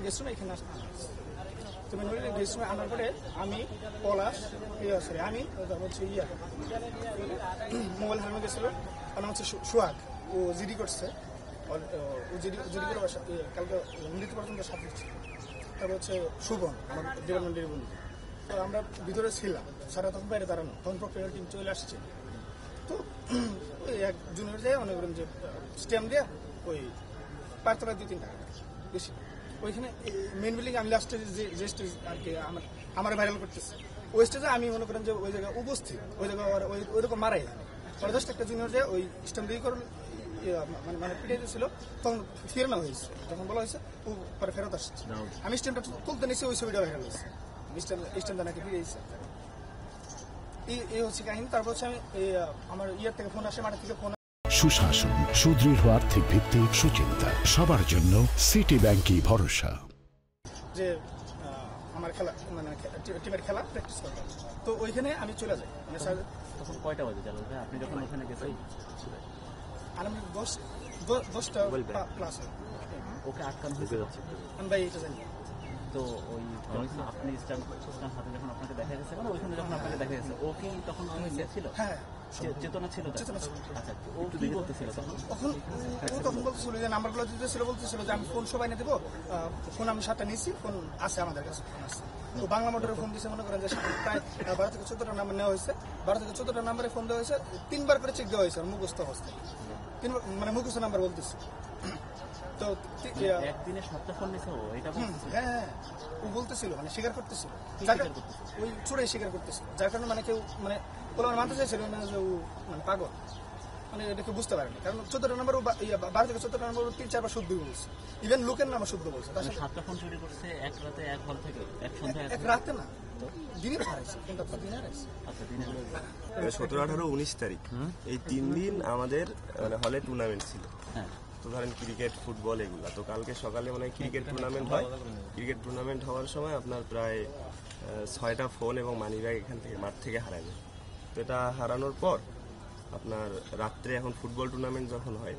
Guest রুমে এখানে আনা হয়েছে। তো ম্যানুয়ালি গেস্ট রুমে আনার পরে আমি পলাশ সরি আমি হচ্ছে মোবাইল হারানো গেছিল, কারণ হচ্ছে সোহাগ ও জিডি করছে, ও জিডি করে কালকে মৃত্যু পর্যন্ত সাথে ছিল। তারপর হচ্ছে শুভন আমার ডিপার্টমেন্টের বন্ধু। তো আমরা ভিতরে ছিলাম, সারা তখন বাইরে দাঁড়ানো, তখন প্রফেশনাল টিম চলে আসছে। তো ওই এক জুনিয়র যায় মনে করেন যে স্ট্যাম্প দেওয়া ওই 5 টাকা 2-3 টাকা বেশি ওইখানে মেন বিল্ডিং। আমি লাস্টে যে স্টেজ আর কি আমার ভাইরাল করতেছে, ওই স্টেজে আমি মনে করেন যে ওই জায়গায় উপস্থিত, ওই জায়গায় ওইরকম মারাই পরে জাস্ট একটা জুনিয়র যায় ওই স্ট্যাম্প দিয়ে করে মানে পিটাই দিয়েছিল, তখন ফেরানো হয়েছে। যখন বলা হয়েছে ও পরে ফেরত আসছে, আমি স্ট্যাম্পটা তুলতে নিয়েছি, ওই ছবিটা ভাইরাল হয়েছে, স্ট্যাম্পটা নাকি ফিরেছে। এই হচ্ছে কাহিনী। তারপর হচ্ছে আমি আমার ইয়ার থেকে ফোন আসে, মাঠের থেকে ফোন। সুশাসন, সুদৃঢ় আর্থিক ভিত্তি, সুচিন্তা, সবার জন্য সিটি ব্যাংকই ভরসা। যে আমার খেলা মানে টিমের খেলা প্র্যাকটিস করতাম, তো ওইখানে আমি চলে যাই। মানে স্যার তখন কয়টা বাজে জানাল ভাই আপনি যখন ওখানে গেছেন? আর আমি 10টা প্লাস ওকে আটকানো হয়ে যাচ্ছে আমি ভাই এটা জানি। তো ওই আপনি স্ট্যাম্প হাতে যখন আপনাকে দেখা গেছে, মানে ওইখানে যখন আপনাকে দেখা গেছে, ও কি তখন ছিল? হ্যাঁ, চেতনা ছিল। আচ্ছা, ও কি বলতেছিল তখন? তখন বলতেছিল যে নাম্বারগুলো দিতেছিল, বলতেছিল যে আমি ফোন সবাই না দেবো, ফোন আমি 7টা নিয়েছি, ফোন আছে আমাদের কাছে, ফোন আছে। তো বাংলা মোটরে ফোন দিয়েছে, মনে করেন যে প্রায় 12 থেকে 14টা নাম্বার নেওয়া হয়েছে। 12 থেকে 14টা নাম্বারে ফোন দেওয়া হয়েছে, 3বার করে চেক দেওয়া হয়েছে মুখস্থ অবস্থায়, 3বার মানে মুখস্থ নাম্বার বলতেছে। তো একদিনে 7টা ফোন নিয়েছে ও, এটা হ্যাঁ ও বলতেছিল, মানে স্বীকার করতেছিল, ওই চোরাই স্বীকার করতেছিল, যার কারণে মানে কেউ মানে ওরা মানতে চাইছিল না যে ও মানে পাগল, মানে এটা কেউ বুঝতে পারেনি। কারণ 14টা নাম্বার 12 থেকে 14টা নাম্বার 3-4বার শুদ্ধ বলছে, ইভেন লোকের নামও শুদ্ধ বলছে। তার সাথে 7টা ফোন চুরি করছে এক রাতে, এক হল থেকে, এক সন্ধ্যায়, এক রাতে না, দিনে হারাইছে, কোনটা দিনে হারাইছে। আচ্ছা, দিনে 17, 18, 19 তারিখ এই 3 দিন আমাদের মানে হলে টুর্নামেন্ট ছিল। হ্যাঁ, তো ধরেন ক্রিকেট, ফুটবল এগুলা। তো কালকে সকালে মানে ক্রিকেট টুর্নামেন্ট হয়। ক্রিকেট টুর্নামেন্ট হওয়ার সময় আপনার প্রায় 6টা ফোন এবং মানি ব্যাগ এখান থেকে মাঠ থেকে হারায় যায়। তো এটা হারানোর পর আপনার রাত্রে এখন ফুটবল টুর্নামেন্ট যখন হয়,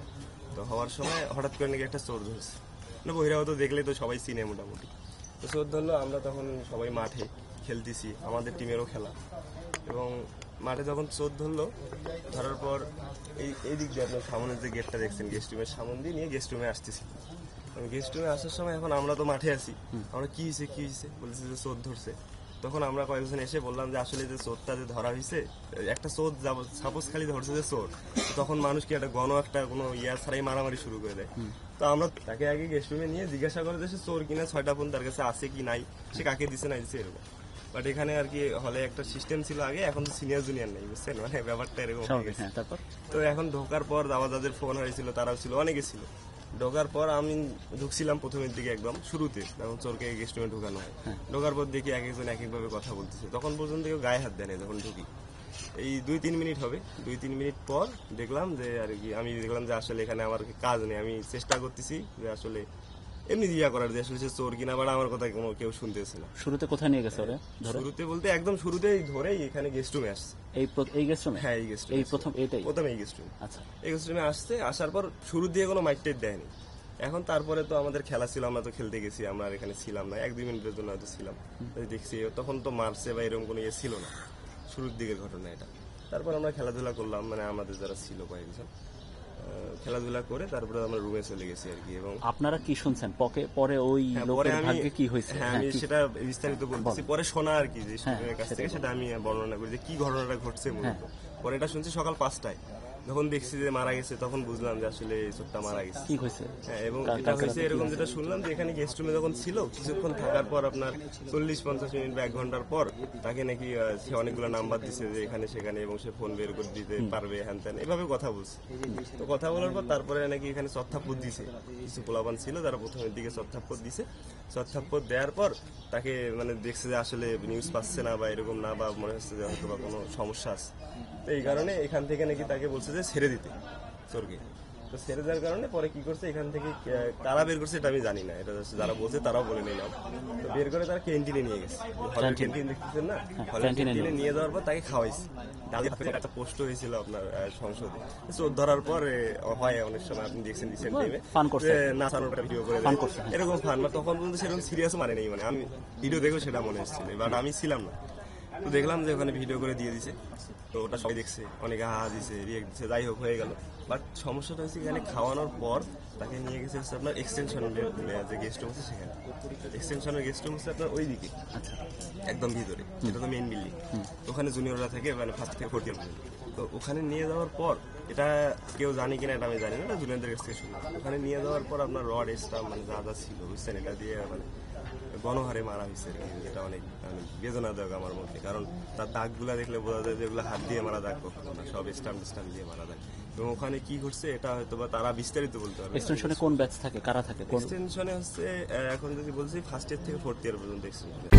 তো হওয়ার সময় হঠাৎ করে নাকি একটা চোর ধরছে, মানে বহিরাগত দেখলে তো সবাই চিনে মোটামুটি। তো চোর ধরলো, আমরা তখন সবাই মাঠে খেলতেছি, আমাদের টিমেরও খেলা, এবং মাঠে যখন চোর ধরলো, ধরার পর এই দিক দিয়ে আপনার সামনের যে গেটটা দেখছেন, গেস্ট রুমের সামন দিয়ে নিয়ে গেস্ট রুমে আসতেছি। গেস্ট রুমে আসার সময় এখন আমরা তো মাঠে আছি, আমরা কি হয়েছে বলছে যে চোর ধরছে। তখন আমরা কয়েকজন এসে বললাম যে আসলে যে চোরটা যে ধরা হয়েছে, একটা চোর সাপোজ খালি ধরছে যে চোর, তখন মানুষ কি একটা একটা কোনো ইয়া ছাড়াই মারামারি শুরু করে দেয়। তো আমরা তাকে আগে গেস্ট রুমে নিয়ে জিজ্ঞাসা করে যে সে চোর কিনা, 6টা ফোন তার কাছে আছে কি নাই, সে কাকে দিছে না দিছে এরকম। বাট এখানে আর কি হলে একটা সিস্টেম ছিল আগে, এখন তো সিনিয়র জুনিয়র নেই, বুঝছেন, মানে ব্যাপারটা এরকম হয়ে গেছে। তো এখন ঢোকার পর যাদের ফোন হয়েছিল তারাও ছিল, অনেকে ছিল। ঢোকার পর আমি ঢুকছিলাম প্রথমের দিকে একদম শুরুতে, যখন চোরকে গেস্ট রুমে ঢোকানো হয়। ঢোকার পর দেখি এক একজন এক একভাবে কথা বলতেছে, তখন পর্যন্ত কেউ গায়ে হাত দেয় না। যখন ঢুকি এই 2-3 মিনিট হবে, 2-3 মিনিট পর দেখলাম যে আর কি, আমি দেখলাম যে আসলে এখানে আমার কাজ নেই, আমি চেষ্টা করতেছি যে আসলে এমনি ইয়া করার, যে আসলে সে চোর কিনা, বাট আমার কথা কোনো কেউ শুনতেছে না। শুরুতে কোথায় নিয়ে গেছে ওরা? শুরুতে বলতে একদম শুরুতেই ধরেই এখানে গেস্ট রুমে আসছে। এই গেস্ট রুমে? হ্যাঁ, এই গেস্ট রুমে, এই প্রথম এই গেস্ট রুমে। আচ্ছা, এই গেস্ট রুমে আসছে, আসার পর শুরু দিয়ে কোনো মাইক টাইট দেয়নি। এখন তারপরে তো আমাদের খেলা ছিল, আমরা তো খেলতে গেছি, আমরা এখানে ছিলাম না, 1-2 মিনিটের জন্য হয়তো ছিলাম। দেখছি তখন তো মারছে বা এরকম কোনো ইয়ে ছিল না, শুরুর দিকের ঘটনা এটা। তারপর আমরা খেলাধুলা করলাম, মানে আমাদের যারা ছিল কয়েকজন, খেলাধুলা করে তারপরে আমরা রুমে চলে গেছি আর কি। এবং আপনারা কি শুনছেন পরে ওই লোকের ভাগ্যে কি হয়েছে? হ্যাঁ, আমি সেটা বিস্তারিত বলতেছি পরে, শোনা আর কি, যে কাছ থেকে সেটা আমি বর্ণনা করি যে কি ঘটনাটা ঘটছে মূলত। পরে এটা শুনছি সকাল 5টায়, যখন দেখছি যে মারা গেছে, তখন বুঝলাম যে আসলে এই চোরটা মারা গেছে। কি হয়েছে? হ্যাঁ, এবং এটা হয়েছে এরকম, যেটা শুনলাম যে এখানে গেস্ট রুমে যখন ছিল, কিছুক্ষণ থাকার পর আপনার 40-50 মিনিট বা 1 ঘন্টার পর তাকে নাকি সে অনেকগুলো নাম্বার দিছে যে এখানে সেখানে, এবং সে ফোন বের করে দিতে পারবে, হ্যান ত্যান এভাবে কথা বলছে। তো কথা বলার পর তারপরে নাকি এখানে চত্থাপ্পর দিছে, কিছু পোলাপান ছিল যারা প্রথমের দিকে চত্থাপ্পর দিছে। চত্থাপ্পর দেওয়ার পর তাকে মানে দেখছে যে আসলে নিউজ পাচ্ছে না বা এরকম না, বা মনে হচ্ছে যে হয়তো বা কোনো সমস্যা আছে, তো এই কারণে এখান থেকে নাকি তাকে বলছে যে ছেড়ে দিতে চোরকে। তো ছেড়ে দেওয়ার কারণে পরে কি করছে এখান থেকে কারা বের করছে এটা আমি জানি না, এটা just যারা বলছে তারাও বলে নিলাম। তো বের করে তারা ক্যান্টিনে নিয়ে গেছে, হলের ক্যান্টিন দেখতেছেন না, হলের ক্যান্টিনে নিয়ে যাওয়ার পর তাকে খাওয়াইছে। তাদের হাতে একটা পোস্ট হয়েছিল আপনার সংসদে, চোর ধরার পর হয় অনেক সময় আপনি দেখছেন রিসেন্ট টাইমে ফান করছে, নাচানোটা ভিডিও করে দেয়। এরকম ফান, তখন পর্যন্ত সেরকম সিরিয়াস মানে নেই, মানে আমি ভিডিও দেখো সেটা মনে হচ্ছিল, বাট আমি ছিলাম না। তো দেখলাম যে ওখানে ভিডিও করে দিয়ে দিছে, তো ওটা সবাই দেখছে, অনেকে হা দিছে, রিয়েক্ট দিচ্ছে, যাই হোক হয়ে গেল। বাট সমস্যাটা হচ্ছে এখানে খাওয়ানোর পর তাকে নিয়ে গেছে হচ্ছে আপনার এক্সটেনশনের যে গেস্ট রুম আছে সেখানে। এক্সটেনশনের গেস্ট রুম হচ্ছে আপনার ওই দিকে একদম ভিতরে, এটা তো মেইন বিল্ডিং। ওখানে জুনিয়ররা থাকে, মানে ফার্স্ট থেকে 4th ইয়ার। তো ওখানে নিয়ে যাওয়ার পর, এটা কেউ জানি কিনা এটা আমি জানি না, জুনিয়রদের কাছ থেকে শুনলাম। ওখানে নিয়ে যাওয়ার পর আপনার রড স্টাফ মানে যা যা ছিল বুঝছেন, এটা দিয়ে মানে গণহারে মারা হয়েছে আর কি। এটা অনেক মানে বেদনাদায়ক আমার মধ্যে, কারণ তার দাগগুলা দেখলে বোঝা যায় যে এগুলো হাত দিয়ে মারা দাগ কখনো না, সব স্টাম্প দিয়ে মারা দাগ। এবং ওখানে কি করছে এটা হয়তো বা তারা বিস্তারিত বলতে পারবে। এক্সটেনশনে কোন ব্যাচ থাকে, কারা থাকে? এক্সটেনশনে হচ্ছে এখন যদি বলছি 1st ইয়ার থেকে 4th ইয়ার পর্যন্ত এক্সটেনশনে।